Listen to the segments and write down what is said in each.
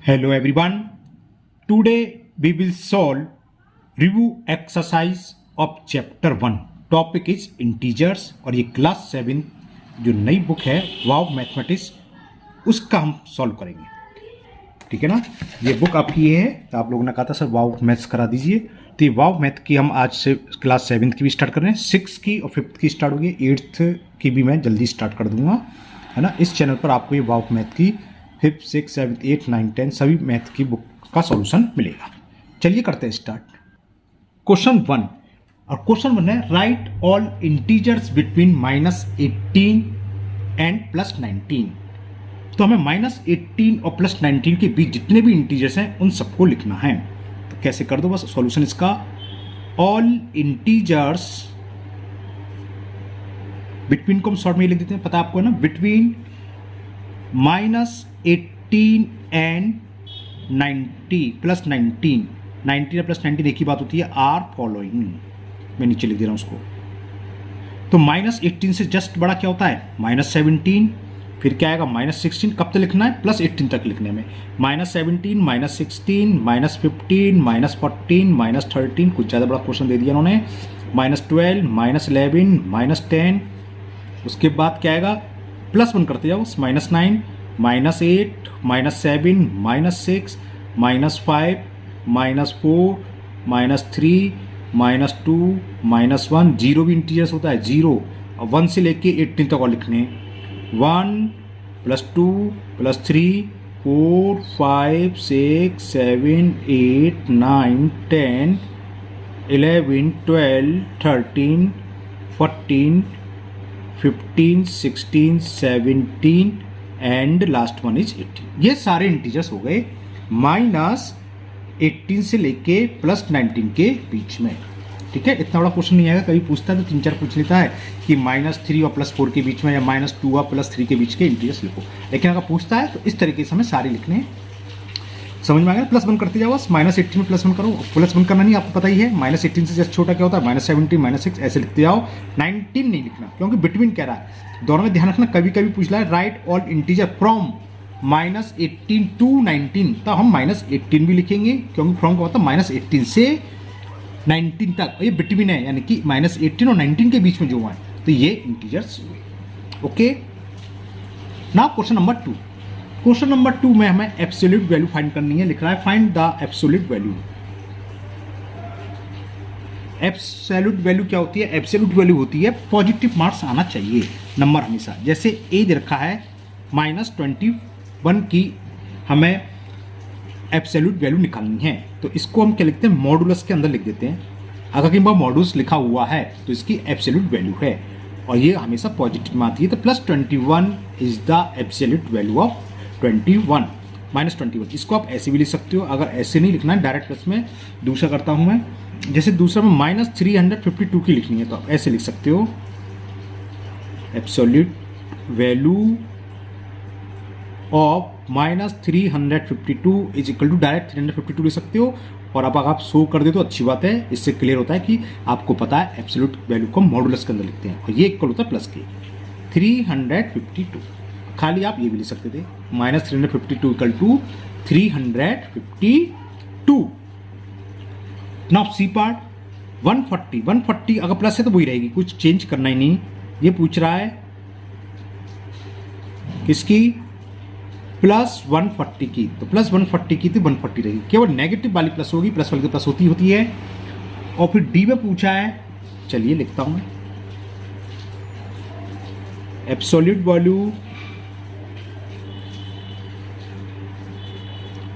Hello everyone. Today we will solve review exercise of chapter 1. Topic is integers और ये class 7 जो नई book है वाव मैथमेटिक्स उसका हम सॉल्व करेंगे. ठीक है ना. ये बुक आपकी ये है. तो आप लोगों ने कहा था सर वाव मैथ्स करा दीजिए. तो ये वाव मैथ की हम आज से क्लास 7 की भी स्टार्ट कर रहे हैं. 6 की और 5th की स्टार्ट होगी. 8th की भी मैं जल्दी स्टार्ट कर दूंगा है ना. इस चैनल पर आपको ये वाव मैथ की 5th 6th 7th 8th 9th 10th सभी मैथ की बुक का सॉल्यूशन मिलेगा. चलिए करते हैं स्टार्ट. क्वेश्चन 1 और क्वेश्चन 1 है write all integers between -18 and +19. तो हमें -18 और +19 के बीच जितने भी इंटीजर्स हैं उन सबको लिखना है. तो कैसे कर दो बस सॉल्यूशन इसका. ऑल इंटीजर्स बिटवीन को हम शॉर्ट में लिख देते हैं. पता है आपको ना. बिटवीन -18 एंड 90 +19 90 या +19 एक ही बात होती है. आर फॉलोइंग मैं नीचे लिख दे रहा हूं उसको. तो -18 से जस्ट बड़ा क्या होता है -17. फिर क्या आएगा -16. कब तक लिखना है +18 तक लिखने में. -17 -16 -15 -14 -13 कुछ ज़्यादा बड़ा क्वेश्चन दे दिया उन्होंने. -12 -11 -10. उसके बाद क्या आएगा +1 करते जाओ. -9 -8 -7 -6 -5 -4 -3 -2 -1. जीरो भी इंटीजर्स होता है. 0 और 1 से लेके 18 तक और लिखने. 1 +2 +3 4 5 6 7 8 9 10 11 12 13 14 15 16 17 एंड लास्ट वन इज 18. ये सारे इंटीजर्स हो गए -18 से लेके +19 के बीच में. ठीक है. इतना बड़ा क्वेश्चन नहीं आएगा. कभी पूछता है तो 3-4 पूछ लेता है कि -3 और +4 के बीच में या -2 और +3 के बीच के इंटीजर्स लिखो. लेकिन अगर पूछता है तो इस तरीके से हमें सारे लिखने हैं. समझ में आ गया. +1 करते जाओ. -18 में +1 करो. +1 करना नहीं आपको पता ही है. -18 से जस्ट छोटा क्या होता है -17 -6 ऐसे लिखते जाओ. 19 नहीं लिखना क्योंकि बिटवीन कह रहा है. दोनों में ध्यान रखना. कभी कभी पूछ रहा है write all integer from -18 to 19. तो हम -18 भी लिखेंगे क्योंकि फ्रॉम का होता है -18 से 19 तक. ये बिटवीन है यानी कि -18 और 19 के बीच में जो हुआ है. तो ये इंटीजर्स हुए. Okay. Now question number 2. Question number 2 में हमें एब्सोल्यूट वैल्यू फाइंड करनी है. लिख रहा है find the absolute value. Absolute value क्या होती है. एब्सोल्यूट वैल्यू होती है पॉजिटिव मार्क्स आना चाहिए नंबर हमेशा. जैसे ए दे रखा है -21 की हमें एब्सोल्यूट वैल्यू निकालनी है. तो इसको हम क्या लिखते हैं मॉडुलस के अंदर लिख देते हैं. अगर कहीं पर मॉडुलस लिखा हुआ है तो इसकी एब्सोल्यूट वैल्यू है और ये हमेशा पॉजिटिव में आती है. तो +21 is the absolute value of 21 -21. इसको आप ऐसे भी लिख सकते हो. अगर ऐसे नहीं लिखना है डायरेक्ट प्लस में दूसरा करता हूं मैं. जैसे दूसरा में -352 की लिखनी है तो आप ऐसे लिख सकते हो absolute value of -352 is equal to direct 352 लिख सकते हो. और अब अगर आप शो कर दे तो अच्छी बात है. इससे क्लियर होता है कि आपको पता है एब्सोल्यूट वैल्यू को मॉडुलस के अंदर लिखते हैं और ये इक्वल होता है प्लस के 352. खाली आप ये भी लिख सकते थे -352 equal to 352. Now C part 140 अगर प्लस है तो वही रहेगी. कुछ चेंज करना ही नहीं. ये पूछ रहा है किसकी +140 की. तो +140 की थी 140 रहेगी. केवल नेगेटिव वाली प्लस होगी. प्लस वाली तो प्लस होती है. और फिर डी में पूछा है. चलिए लिखता हूं एब्सोल्यूट वैल्यू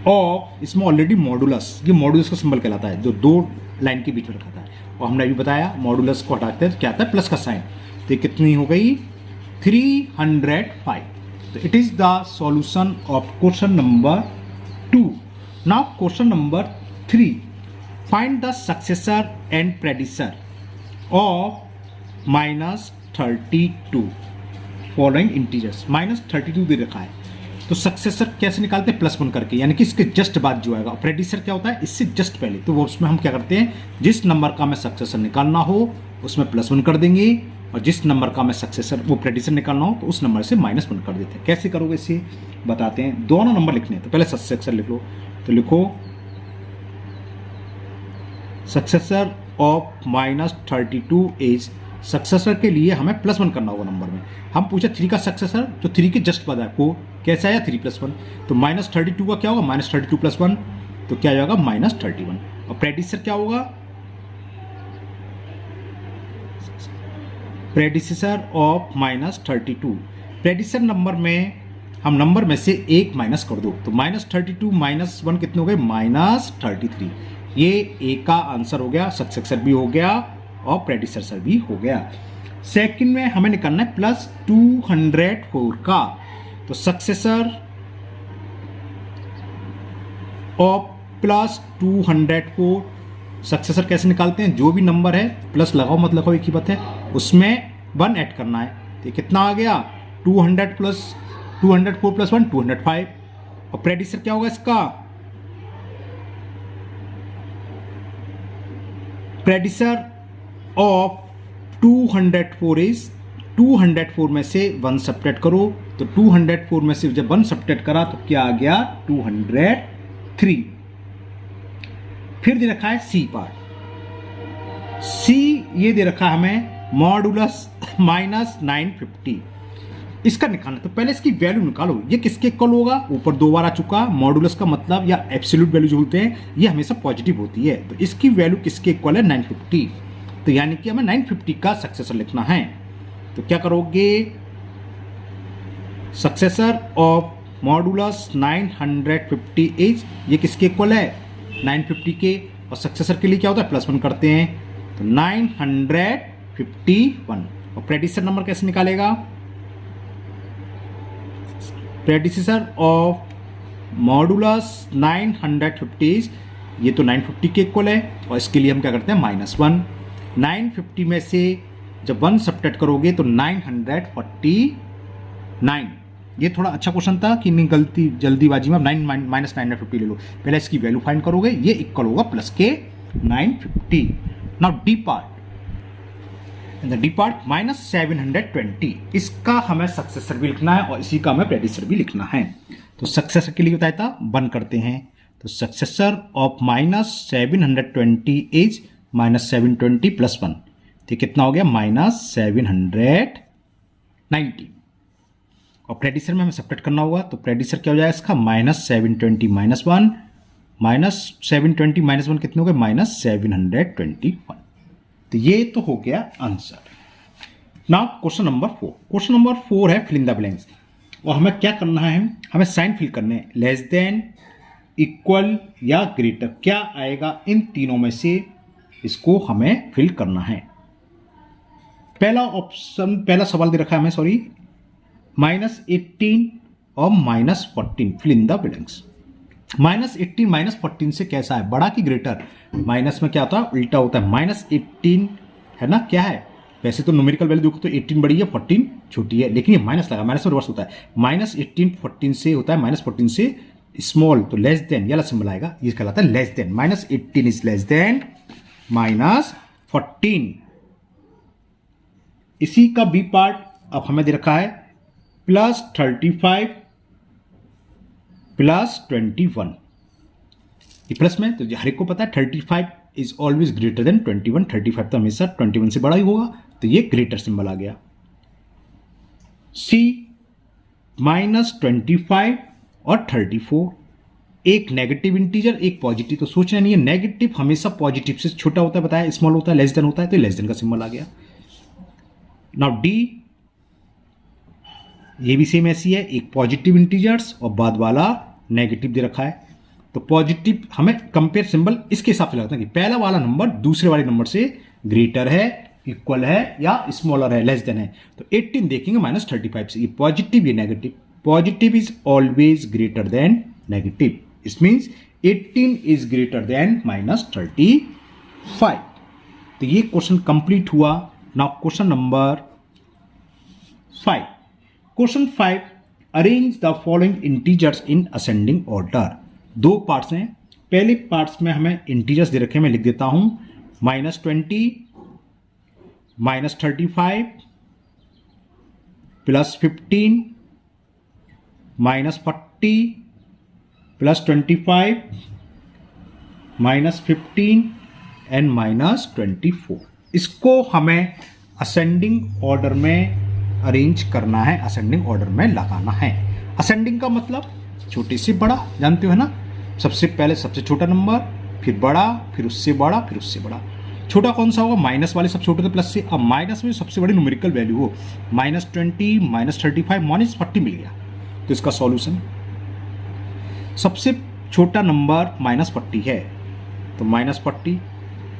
ऑफ. इसमें ऑलरेडी मॉडुलस. ये मॉडुलस का सिंबल कहलाता है जो 2 लाइन के बीच में रखा था. और हमने अभी बताया मॉडुलस को हटाते हैं तो क्या आता है प्लस का साइन. तो कितनी हो गई 305. तो it is the solution of question number 2. Now question number 3 find the successor and प्रेडिसर ऑफ -32 फॉलोइंग इंटीजर्स. -32 दे रखा है. तो तो सक्सेसर कैसे निकालते हैं, +1 करके, यानी कि इसके जस्ट बाद जो आएगा। प्रेडिसर क्या होता है, इससे जस्ट पहले, तो वो उसमें हम क्या करते हैं, जिस नंबर का हमें सक्सेसर निकालना हो उसमें +1 कर देंगे, और जिस नंबर का हमें सक्सेसर वो प्रेडिसर निकालना हो तो उस नंबर से -1 कर देते हैं। कैसे करोगे इसे बताते हैं। दोनों नंबर लिखने हैं, तो पहले सक्सेसर लिख लो, तो लिखो सक्सेसर ऑफ -32 इज, सक्सेसर के लिए हमें +1 करना होगा नंबर में। हम पूछे 3 का सक्सेसर, तो 3 के जस्ट बाद आपको कैसा आया 3 + 1, तो -32 का क्या होगा, -32 + 1, तो क्या आएगा -31। और प्रेडिसर क्या होगा, प्रेडिसर ऑफ -32, प्रेडिसर नंबर में हम नंबर में से 1 माइनस कर दो, तो -32 - 1 कितने हो गए, -33। ये ए का आंसर हो गया, सक्सेसर भी हो गया और प्रेडिसर भी हो गया। सेकंड में हमें निकालना है +204 का, तो सक्सेसर ऑफ +204, सक्सेसर कैसे निकालते हैं, जो भी नंबर है प्लस लगाओ मत लगाओ एक ही बात है, उसमें 1 ऐड करना है। तो कितना आ गया 200 + 204 + 1 205। और प्रेडिसर क्या होगा इसका, प्रेडिसर ऑफ 204 इज, 204 में से 1 सब्ट्रैक्ट करो, तो 204 में से जब 1 सब्ट्रैक्ट करा तो क्या आ गया 203। फिर दे रखा है सी पार्ट, सी ये दे रखा है हमें मॉडुलस -950, इसका निकालना। तो पहले इसकी वैल्यू निकालो, ये किसके इक्वल होगा, ऊपर 2 बार आ चुका, मॉडुलस का मतलब या एब्सोल्यूट वैल्यू जो होते हैं ये हमेशा पॉजिटिव होती है, तो इसकी वैल्यू किसके इक्वल है 950, तो यानी कि हमें 950 का सक्सेसर लिखना है। तो क्या करोगे, सक्सेसर ऑफ मॉडुलस 950 इज, ये किसके इक्वल है 950 के, और सक्सेसर के लिए क्या होता है +1 करते हैं, तो 951। और प्रेडिसर नंबर कैसे निकालेगा, प्रेडिसर ऑफ मॉडुलस 950, ये तो 950 के इक्वल है, और इसके लिए हम क्या करते हैं -1। 950 में से जब 1 सब्ट्रैक्ट करोगे तो 949। ये थोड़ा अच्छा क्वेश्चन था कि नहीं गलती जल्दीबाजी में, 9 - 950 ले लो, पहले इसकी वैल्यू फाइंड करोगे, ये इक्वल होगा प्लस के 950। Now D part, D part -720, इसका हमें सक्सेसर भी लिखना है और इसी का हमें प्रेडिसर भी लिखना है। तो सक्सेसर के लिए बताया था 1 करते हैं, तो सक्सेसर ऑफ -720 इज -720 + 1, तो कितना हो गया -790। और प्रेडिसर में हमें सब्ट्रैक्ट करना होगा, तो प्रेडिसर क्या हो जाएगा इसका -720 - 1, -720 - 1 कितने हो गए -721। तो ये तो हो गया answer. Now question number 4, question number 4 है फिल इन द ब्लैंक्स, और हमें क्या करना है, हमें साइन फिल करने हैं, लेस देन, इक्वल या ग्रेटर, क्या आएगा इन तीनों में से इसको हमें फिल करना है। पहला ऑप्शन, पहला सवाल दे रखा है हमें, सॉरी, -18 और -14 फिल इन द ब्लैंक्स। -18 -14 से कैसा है, बड़ा कि ग्रेटर, माइनस में क्या होता है उल्टा होता है, -18 है ना, क्या है, वैसे तो न्यूमेरिकल वैल्यू देखो तो 18 बड़ी है 14 छोटी है, लेकिन ये माइनस लगा, माइनस में रिवर्स होता है, -18 14 से होता है, -14 से स्मॉल, तो लेस देन ये वाला सिंबल आएगा, ये कहलाता है less than, -18 is less than -14। इसी का बी पार्ट अब हमें दे रखा है +35 + 21, ये प्लस में, तो हर एक को पता है 35 इज ऑलवेज ग्रेटर देन 21, 35 तो हमेशा 21 से बड़ा ही होगा, तो ये ग्रेटर सिंबल आ गया। सी -25 और 34, एक नेगेटिव इंटीजर एक पॉजिटिव, तो सोचना नहीं है, नेगेटिव हमेशा पॉजिटिव से छोटा होता है, बताया स्मॉल होता है, लेस देन होता है, तो लेस देन का सिंबल आ गया। नाउ डी, ये भी सेम ऐसी है, एक पॉजिटिव इंटीजर्स और बाद वाला नेगेटिव दे रखा है, तो पॉजिटिव हमें कंपेयर सिंबल इसके हिसाब से लगता है कि पहला वाला नंबर दूसरे वाले नंबर से ग्रेटर है, इक्वल है या स्मॉलर है, लेस देन है, तो 18 देखेंगे -35 से, ये पॉजिटिव ये negative, positive is always greater than negative, it means 18 is greater than -35। तो ये क्वेश्चन कंप्लीट हुआ। Now question number 5, question 5 arrange the following integers in ascending order. दो पार्ट्स हैं। पहले पार्ट्स में हमें इंटीजर्स दे रखे हैं, मैं लिख देता हूं -20, -35, +15, -40, +25, -15 एंड -24। इसको हमें असेंडिंग ऑर्डर में अरेंज करना है, असेंडिंग ऑर्डर में लगाना है। असेंडिंग का मतलब छोटे से बड़ा, जानते हो है ना, सबसे पहले सबसे छोटा नंबर, फिर बड़ा, फिर उससे बड़ा, फिर उससे बड़ा। छोटा कौन सा होगा? माइनस वाले सब छोटे थे प्लस से। अब माइनस में सबसे बड़ी न्यूमेरिकल वैल्यू हो, -20, -35, -40 मिल गया। तो इसका सॉल्यूशन, सबसे छोटा नंबर -40 है तो -40।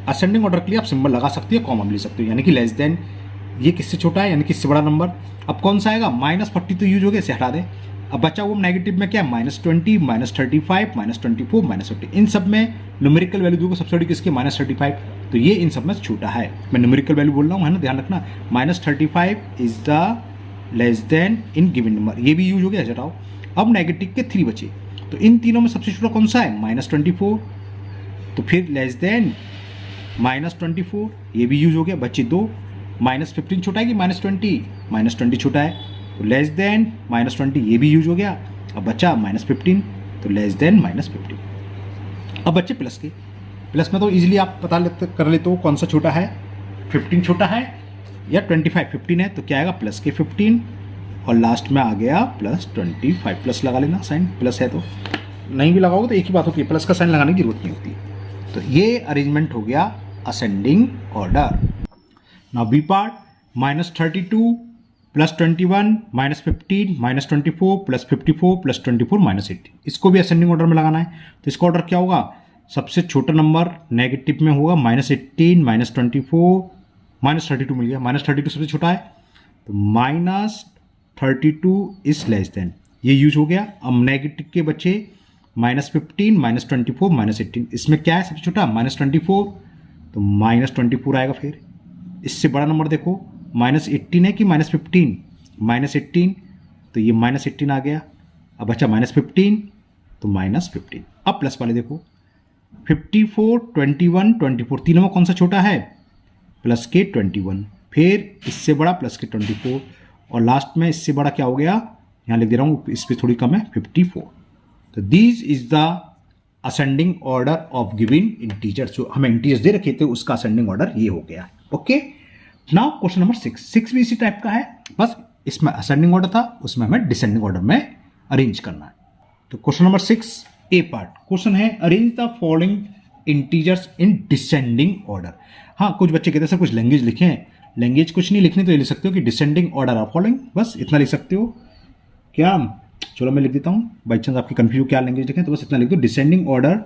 असेंडिंग ऑर्डर के लिए आप सिंबल लगा सकते हो, कॉमा भी ले सकते हो, यानी कि लेस देन, ये किससे छोटा है यानी कि इससे बड़ा नंबर। अब कौन सा आएगा? -40 तो यूज हो गया, इसे हटा दे। अब बचा वो नेगेटिव में क्या है? -20, -35, -24, -50। इन सब में न्यूमेरिकल वैल्यू दूंगा, सबसे बड़ी किसकी? -35। तो ये इन सब में छोटा है। मैं न्यूमेरिकल वैल्यू बोल रहा हूँ, है ना, ध्यान रखना। -35 is the less then in given number, ये भी यूज हो गया, हटाओ। अब नेगेटिव के 3 बचे, तो इन तीनों में सबसे छोटा कौन सा है? -24। तो फिर लेस देन -24, ये भी यूज हो गया, बचे 2। -15 छोटा है कि -20? -20 छोटा है, तो लेस देन -20, ये भी यूज हो गया। अब बचा -15, तो लेस देन -15। अब बच्चे प्लस के, प्लस में तो इजीली आप पता कर लेते हो कौन सा छोटा है। 15 छोटा है या 25? 15 है तो क्या आएगा? प्लस के 15, और लास्ट में आ गया +25। प्लस लगा लेना साइन, प्लस है तो, नहीं भी लगाओगे तो एक ही बात होती है, प्लस का साइन लगाने की जरूरत नहीं होती। तो ये अरेंजमेंट हो गया ascending order. Now B part, -32 +21 -15 -24 +54 +24 -18। इसको भी असेंडिंग ऑर्डर में लगाना है। तो इसका ऑर्डर क्या होगा? सबसे छोटा नंबर नेगेटिव में होगा -18 -24 -32 मिल गया। -32 सबसे छोटा है, तो -32 इज लेस देन, ये यूज हो गया। अब नेगेटिव के बचे -15 -24 -18। इसमें क्या है सबसे छोटा? -24, तो -24 आएगा। फिर इससे बड़ा नंबर देखो, -18 है कि -15? -18, तो ये -18 आ गया। अब बचा -15, तो -15। अब प्लस वाले देखो, 54 21 24, तीनों में कौन सा छोटा है? प्लस के 21, फिर इससे बड़ा प्लस के 24, और लास्ट में इससे बड़ा क्या हो गया? यहाँ लिख दे रहा हूँ, इस पर थोड़ी कम है, 54। तो this is the ascending order of given integers. जो हमें इंटीजर्स दे रखे थे उसका असेंडिंग ऑर्डर ये हो गया। ओके, नाउ क्वेश्चन नंबर 6 भी इसी टाइप का है, बस इसमें असेंडिंग ऑर्डर था, उसमें हमें डिसेंडिंग ऑर्डर में अरेंज करना है। तो क्वेश्चन नंबर 6 ए पार्ट क्वेश्चन है, arrange the following integers in descending order. हाँ, कुछ बच्चे कहते हैं सर कुछ लैंग्वेज लिखे हैं, लैंग्वेज कुछ नहीं लिखनी, तो ये लिख सकते हो कि डिसेंडिंग ऑर्डर ऑफ फॉलोइंग, बस इतना लिख सकते हो। क्या? चलो मैं लिख देता हूँ, बाई चांस आपकी कंफ्यूज क्या लैंग्वेज लिखें, तो बस इतना लिख दो, डिसेंडिंग ऑर्डर।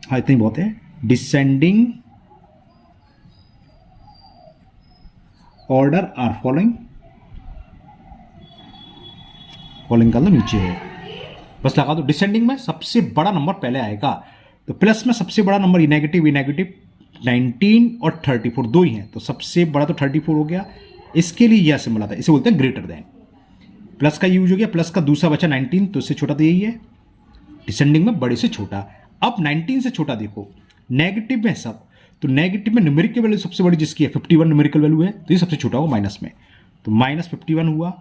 हाँ, इतनी बहुत है। Descending order are following, following का तो नीचे है, बस लगा दो। डिसेंडिंग में सबसे बड़ा नंबर पहले आएगा, तो प्लस में सबसे बड़ा नंबर, ये नेगेटिव 19 और 34 दो ही हैं, तो सबसे बड़ा तो 34 हो गया। इसके लिए यह सिंबल आता है, इसे बोलते हैं ग्रेटर देन। प्लस का यूज हो गया, प्लस का दूसरा बचा 19, तो इससे छोटा तो यही है, डिसेंडिंग में बड़े से छोटा। अब 19 से छोटा देखो, नेगेटिव में सब, तो नेगेटिव में न्यूमेरिकल वैल्यू सबसे बड़ी जिसकी है 51 न्यूमेरिकल वैल्यू है, तो ये सबसे छोटा होगा माइनस में, तो -51 हुआ।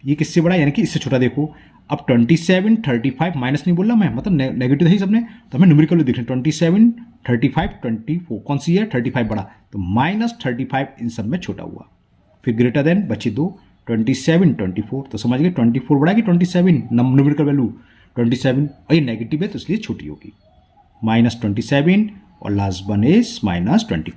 ये किससे बड़ा, यानी कि इससे छोटा देखो। अब 27 35 माइनस नहीं बोल रहा मैं, मतलब नेगेटिव है ही सबने, तो हमें न्यूमेरिकल वैल्यू देखना, 27 35 24 कौन सी है? 35 बड़ा, तो -35 इन सब में छोटा हुआ। फिर ग्रेटर देन बचे दो, 27 24, तो समझ गए 24 बड़ा कि 27 न्यूमेरिकल वैल्यू 27, और ये नेगेटिव है तो इसलिए छोटी होगी, -27, और लास्ट वन इज -24।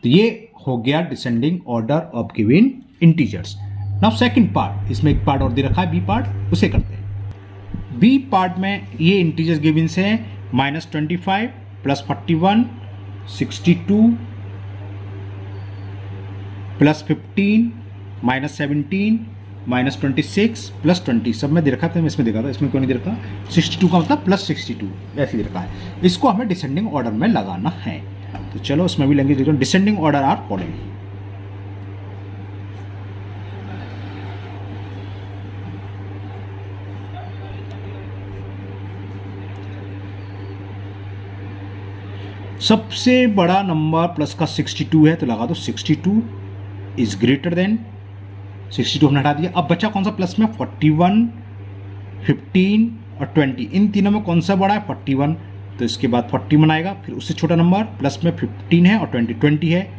तो ये हो गया descending order of given integers. Now second part, इसमें एक पार्ट और दे रखा है बी पार्ट, उसे करते हैं। बी पार्ट में ये इंटीजर्स गिवन से हैं, -25 +41 62 +15 -17 -26 +20, सब में दे रखा था, मैं इसमें देखा था, इसमें क्यों नहीं दे रखा? 62 का मतलब +62 ऐसे दे रखा है। इसको हमें डिसेंडिंग ऑर्डर में लगाना है, तो चलो इसमें भी लैंग्वेज लिखो, डिसेंडिंग ऑर्डर आर फॉलोइंग। सबसे बड़ा नंबर प्लस का 62 है, तो लगा दो 62 इज ग्रेटर देन 62 हमने हटा दिया। अब बचा कौन सा प्लस में, 41, 15 और 20। इन तीनों में कौन सा बड़ा है, 41, तो इसके बाद 41 आएगा। फिर उससे छोटा नंबर प्लस में 15 है और 20 है,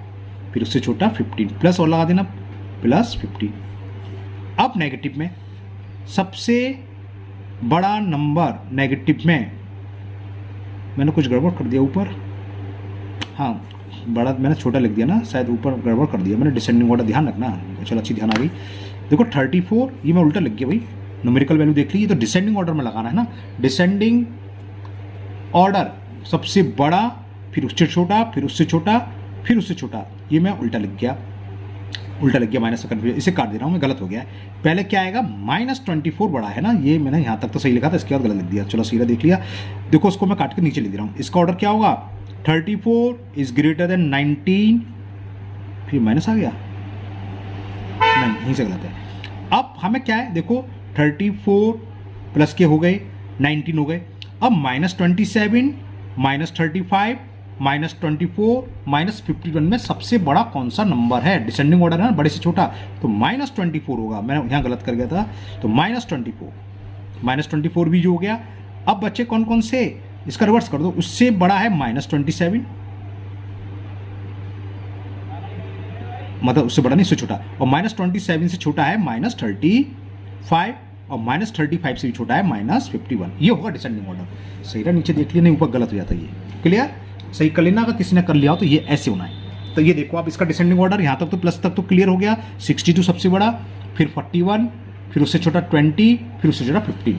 फिर उससे छोटा 15 प्लस और लगा देना प्लस 15। अब नेगेटिव में सबसे बड़ा नंबर, नेगेटिव में मैंने कुछ गड़बड़ कर दिया ऊपर, हाँ बड़ा मैंने छोटा लिख दिया ना, शायद ऊपर गड़बड़ कर दिया मैंने, डिसेंडिंग ऑर्डर ध्यान रखना। चलो अच्छी ध्यान आ गई। देखो 34 ये मैं उल्टा लिख गया भाई, न्यूमेरिकल वैल्यू देख ली, ये तो डिसेंडिंग ऑर्डर में लगाना है ना। डिसेंडिंग ऑर्डर सबसे बड़ा, फिर उससे छोटा, फिर उससे छोटा, फिर उससे छोटा, ये मैं उल्टा लिख गया माइनस का कन्फ्यूजन, इसे काट दे रहा हूँ मैं, गलत हो गया है। पहले क्या आएगा, -24 बड़ा है ना, ये मैंने यहाँ तक तो सही लिखा था, इसके बाद गलत लिख दिया। चलो सीधा देख लिया। देखो उसको मैं काट के नीचे लिख दे रहा हूँ। इसका ऑर्डर क्या होगा, 34 इज ग्रेटर देन 19, फिर माइनस आ गया, नहीं यहीं से गलत है। अब हमें क्या है, देखो 34 प्लस के हो गए 19 हो गए। अब -27, -35, -24, -51 में सबसे बड़ा कौन सा नंबर है, डिसेंडिंग ऑर्डर है ना, बड़े से छोटा, तो -24 होगा। मैं यहाँ गलत कर गया था, तो -24 भी जो हो गया। अब बच्चे कौन कौन से, इसका रिवर्स कर दो, उससे बड़ा है -27, मतलब उससे बड़ा नहीं, उससे छोटा, और -27 से छोटा है -35, और -35 से भी छोटा है -51। ये होगा डिसेंडिंग ऑर्डर। सही रहा, नीचे देख लिया, नहीं ऊपर गलत हो जाता। ये क्लियर, सही कर लेना, अगर किसी ने कर लिया हो तो ये ऐसे होना है। तो ये देखो आप, इसका डिसेंडिंग ऑर्डर यहाँ तक तो प्लस तक तो क्लियर हो गया। 62 सबसे बड़ा, फिर 41, फिर उससे छोटा 20, फिर उससे छोटा 15।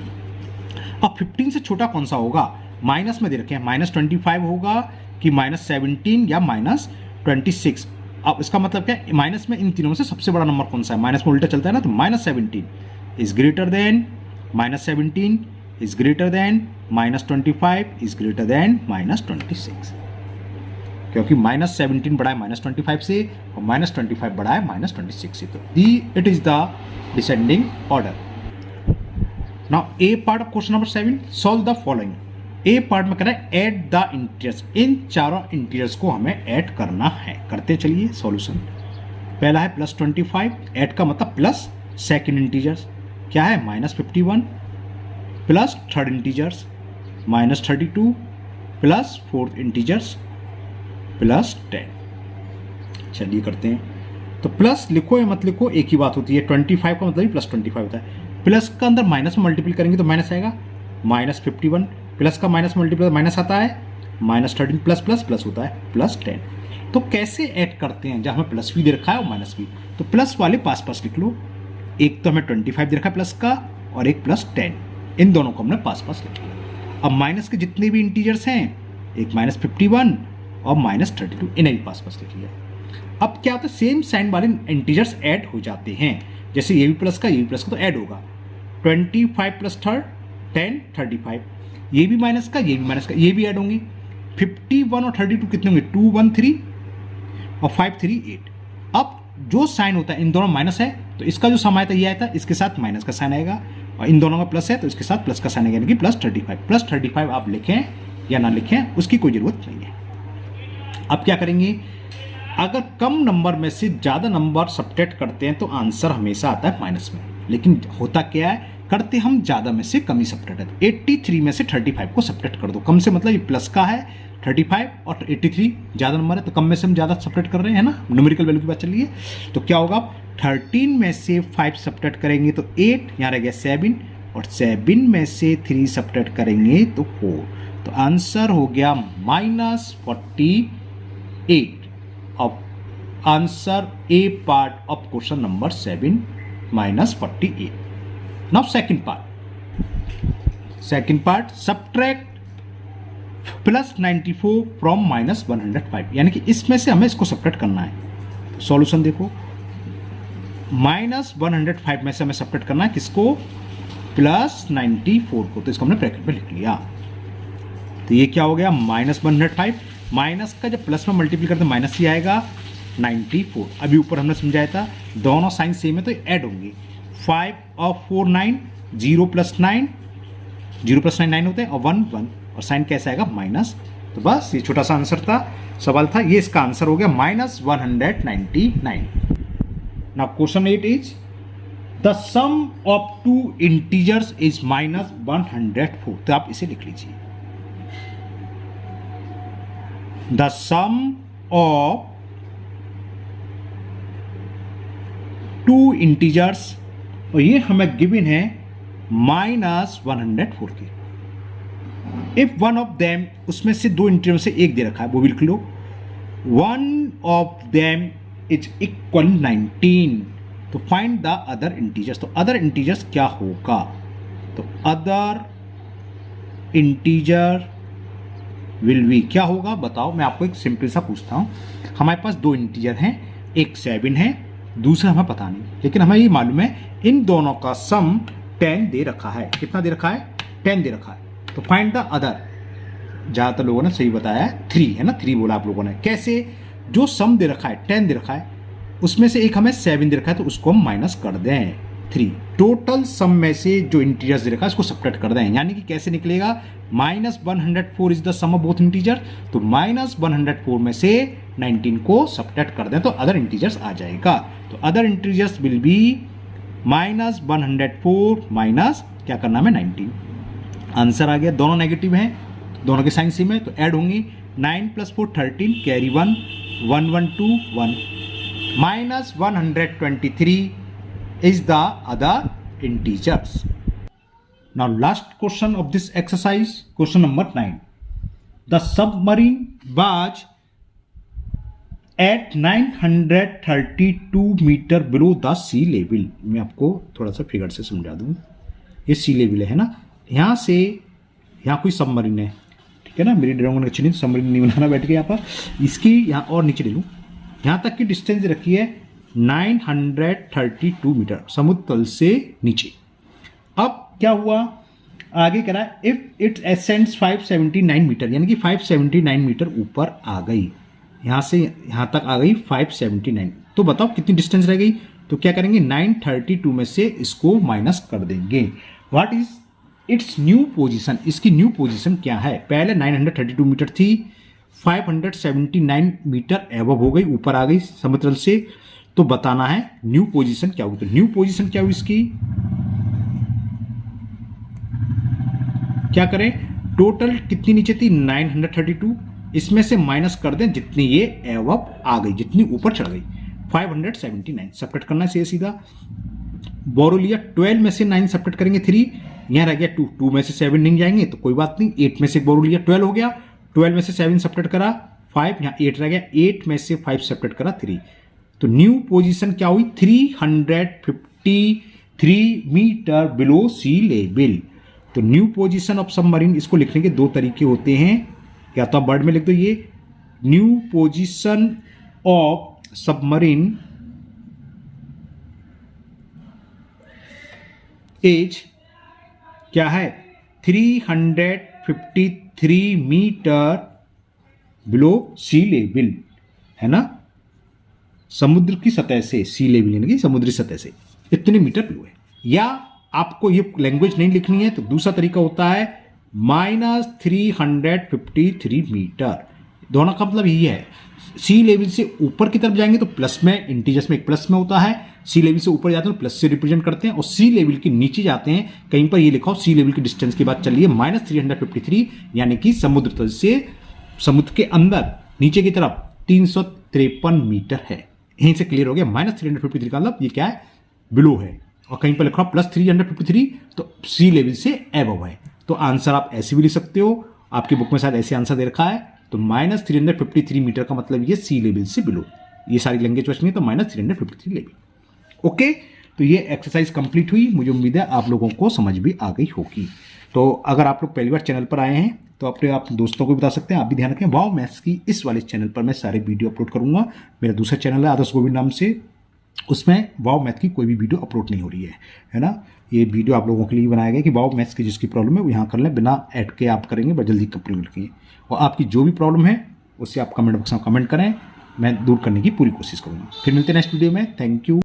अब 15 से छोटा कौन सा होगा, माइनस में दे रखे हैं, -25 होगा कि -17 या -26। अब इसका मतलब क्या है, माइनस में इन तीनों में से सबसे बड़ा नंबर कौन सा है, माइनस में उल्टा चलता है ना, तो -17 is greater than, -17 is greater than, -25 is greater than -26, क्योंकि -17 बड़ा है -25 से और -25 बड़ा है -26 से। तो it is the descending order. Now A part of question number 7, solve the following. A part में कहना है ऐड द इंटीजर्स, इन चारों इंटीजर्स को हमें ऐड करना है। करते चलिए सॉल्यूशन। पहला है +25, ऐड का मतलब प्लस सेकंड इंटीजर्स, क्या है -51, plus third integers -32, plus fourth integers +10। चलिए करते हैं। तो प्लस लिखो या मत लिखो एक ही बात होती है, 25 का मतलब ही +25 होता है। प्लस का अंदर माइनस में मल्टीपल करेंगे तो माइनस आएगा, -51, प्लस का माइनस मल्टीपल माइनस आता है, -13 प्लस प्लस प्लस होता है +10। तो कैसे ऐड करते हैं, जहाँ हमें प्लस भी दे रखा है और माइनस भी, तो प्लस वाले पास पास लिख लो। एक तो हमें 25 दे रखा है प्लस का, और एक +10, इन दोनों को हमने पास पास लिख लिया। अब माइनस के जितने भी इंटीजर्स हैं, एक -51 और -32, इन्हें भी पास पास लिख लिया। अब क्या होता है, सेम साइन वाले इंटीजर्स ऐड हो जाते हैं, जैसे ये भी प्लस का, ये भी प्लस का, तो ऐड होगा। 25 प्लस 3 10 35, ये भी माइनस का, ये भी माइनस का, ये भी ऐड होंगे। 51 और 32 कितने होंगे, 2 1 3 और 5 3 8। अब जो साइन होता है, इन दोनों माइनस है तो इसका जो सम आया था ये आया था, इसके साथ माइनस का साइन आएगा, और इन दोनों का प्लस है तो इसके साथ प्लस का साइन आएगा, यानी कि +35। +35 आप लिखें या ना लिखें उसकी कोई ज़रूरत नहीं है। अब क्या करेंगे, अगर कम नंबर में से ज़्यादा नंबर सब्ट्रैक्ट करते हैं तो आंसर हमेशा आता है माइनस में, लेकिन होता क्या है, करते हम ज़्यादा में से कम ही सब्ट्रैक्ट है। 83 में से 35 को सब्ट्रैक्ट कर दो, कम से मतलब ये प्लस का है 35 और 83 ज़्यादा नंबर है, तो कम में से हम ज़्यादा सब्ट्रैक्ट कर रहे हैं ना, न्यूमेरिकल वैल्यू की बात चल रही है। तो क्या होगा, 13 में से 5 सब्ट्रैक्ट करेंगे तो 8, यहाँ रह गया 7, और 7 में से 3 सब्ट्रैक्ट करेंगे तो 4, तो आंसर हो गया -48। अब answer A part of question number 7 -48। Now second part subtract +94 from -105, यानी कि इसमें से हमें इसको सब्ट्रैक्ट करना है। सॉल्यूशन देखो, -105 में से हमें सब्ट्रैक्ट करना है किसको, +94 को, तो इसको हमने ब्रैकेट में लिख लिया। तो ये क्या हो गया, -105, माइनस का जब प्लस में मल्टीप्लाई करते माइनस ही आएगा 94। अभी ऊपर हमने समझाया था दोनों साइन सेम है तो ऐड होंगे। 5 और 4 9, 0 + 9, 0 + 9 9 होते हैं, और 1 1, और साइन कैसा आएगा तो बस ये छोटा सा आंसर था, सवाल था, ये इसका आंसर हो गया -199। Now question 8 is the sum of two integers is -104। तो आप इसे लिख लीजिए, the sum of two integers, और ये हमें गिवन है -104 की। इफ वन ऑफ देम, उसमें से दो इंटीजर में से एक दे रखा है, वो भी लिख लो, one of them is equal 19, तो फाइंड द अदर इंटीजर्स। तो अदर इंटीजर्स क्या होगा? तो अदर इंटीजर विल बी क्या होगा बताओ। मैं आपको एक सिंपल सा पूछता हूं, हमारे पास दो इंटीजर हैं, एक 7 है, दूसरा हमें पता नहीं, लेकिन हमें ये मालूम है इन दोनों का सम 10 दे रखा है। कितना दे रखा है? 10 दे रखा है। तो फाइंड द अदर, ज़्यादातर लोगों ने सही बताया है 3 है ना, 3 बोला आप लोगों ने। कैसे? जो सम दे रखा है 10 दे रखा है, उसमें से एक हमें 7 दे रखा है, तो उसको हम माइनस कर दें 3। टोटल सम में से जो इंटीजर्स दे रखा है उसको सब्ट्रैक्ट कर दें, यानी कि कैसे निकलेगा? -104 is the sum of both integer, तो -104 में से 19 को सब्ट्रैक्ट कर दें तो अदर इंटीजर्स आ जाएगा। तो other integers will be -104 minus क्या करना है 19। आंसर आ गया। दोनों नेगेटिव हैं, दोनों के साइन सेम है, तो ऐड होंगे 9 + 4 13, carry 1 112 1 -123 is the other integers. Now last question of this exercise, question number 9. The submarine was at 932 meter below the sea level. मैं आपको थोड़ा सा फिगर से समझा दूँ। ये सी लेवल है ना, यहाँ से यहाँ कोई सबमरीन है, ठीक है ना। मेरी ड्राइंग अच्छी नहीं, सबमरीन नहीं बनाना बैठ के यहाँ पर। इसकी यहाँ और नीचे ले लूँ, यहाँ तक की डिस्टेंस रखी है 932 मीटर समुद्र तल से नीचे। अब क्या हुआ, आगे करा इफ इट्स एसेंड्स 579 मीटर, यानी कि 579 मीटर ऊपर आ गई, यहाँ से यहाँ तक आ गई 579। तो बताओ कितनी डिस्टेंस रह गई? तो क्या करेंगे, 932 में से इसको माइनस कर देंगे। What is it's new position? इसकी न्यू पोजीशन क्या है? पहले 932 मीटर थी, 579 मीटर एबव हो गई, ऊपर आ गई समुद्र तल से। तो बताना है न्यू पोजीशन क्या हुई। तो न्यू पोजीशन क्या हुई इसकी? क्या करें, टोटल कितनी नीचे थी 932, इसमें से माइनस कर दें जितनी ये एबव आ गई, जितनी ऊपर चढ़ गई 579। सब्ट्रैक्ट करना है सीधा। बोरो लिया 12 में से 9 सब्ट्रैक्ट करेंगे 3, यहाँ रह गया 2, 2 में से 7 नहीं जाएंगे तो कोई बात नहीं, 8 में से बोरो लिया 12 हो गया, 12 में से 7 सब्ट्रैक्ट करा 5, यहाँ 8 रह गया, 8 में से 5 सब्ट्रैक्ट करा 3। तो न्यू पोजीशन क्या हुई? 353 मीटर बिलो सी लेवल। तो न्यू पोजीशन ऑफ सबमरीन, इसको लिखने के दो तरीके होते हैं, या तो आप वर्ड में लिख दो ये new position of submarine as क्या है 353 मीटर बिलो सी लेवल, है ना, समुद्र की सतह से, सी लेवल यानी कि समुद्री सतह से इतने मीटर बिलो है। या आपको ये लैंग्वेज नहीं लिखनी है तो दूसरा तरीका होता है -353 मीटर। दोनों का मतलब यही है, सी लेवल से ऊपर की तरफ जाएंगे तो प्लस में, इंटीजर्स में एक प्लस में होता है, सी लेवल से ऊपर जाते हैं तो प्लस से रिप्रेजेंट करते हैं, और सी लेवल के नीचे जाते हैं कहीं पर ये लिखा हो सी लेवल की डिस्टेंस की बात चल रही है -353, यानी कि समुद्र तल से समुद्र के अंदर नीचे की तरफ 353 मीटर है। यहीं से क्लियर हो गया, -353 का मतलब ये क्या है, बिलो है, और कहीं पर लिखा +353 तो सी लेवल से एबव है। तो आंसर आप ऐसे भी लिख सकते हो, आपकी बुक में शायद ऐसे आंसर दे रखा है। तो -353 मीटर का मतलब ये सी लेवल से बिलो, ये सारी लैंग्वेज बचनी है तो -353 लेवल। ओके, तो ये एक्सरसाइज कंप्लीट हुई। मुझे उम्मीद है आप लोगों को समझ भी आ गई होगी। तो अगर आप लोग पहली बार चैनल पर आए हैं तो अपने आप दोस्तों को बता सकते हैं। आप भी ध्यान रखें, वाव मैथ्स की इस वाले चैनल पर मैं सारे वीडियो अपलोड करूंगा। मेरा दूसरा चैनल है आदर्श गोविंद नाम से, उसमें वाव मैथ की कोई भी वीडियो अपलोड नहीं हो रही है ना। ये वीडियो आप लोगों के लिए बनाया गया कि वाव मैथ्स की जिसकी प्रॉब्लम है वो यहाँ कर लें, बिना ऐड के आप करेंगे बस जल्दी कंप्लीट रखेंगे। और आपकी जो भी प्रॉब्लम है उससे आप कमेंट बॉक्स में कमेंट करें, मैं दूर करने की पूरी कोशिश करूँगा। फिर मिलते हैं नेक्स्ट वीडियो में। Thank you.